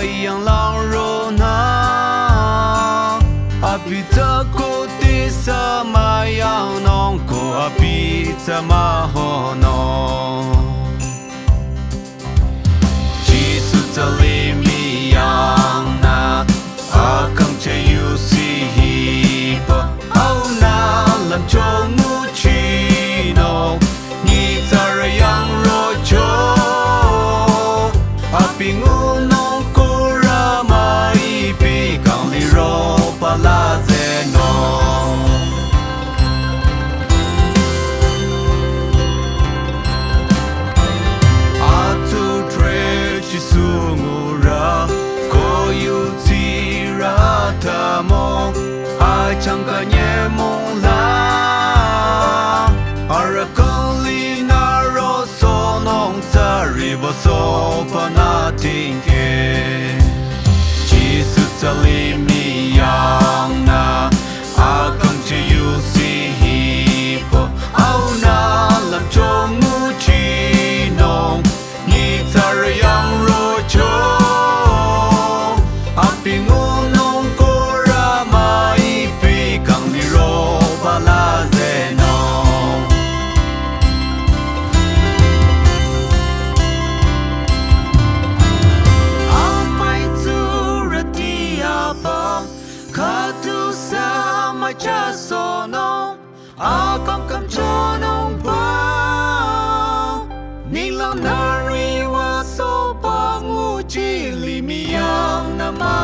yang lang ro na api ta ko ti sa ma yang nong ko api ta ma ho no Jesus ta li mi yang na a kam che you si hi pa au na lam cho mu chi no ni ta ra yang ro cho api ngu nong ko ra mai pi kang li ro pa la ze no a tu tre chi su ngu ra ko yu ti ra ta mo ai chẳng cả nhẹ mong la ara con li na ro so nong ta ri bo so pa na ting ke Jesus ta li mi yang na a kan che you si hi po au na lam cho mu chi nong ni ta ra yang ro cho a pi ngu nong ko ra mai pi kang ni ro ba la ze no a mai tu ra ti a pa ka tu sa ma cha so no a kam kam cho nong pa ni lo na ri wa so pa ngu chi li mi yang na ma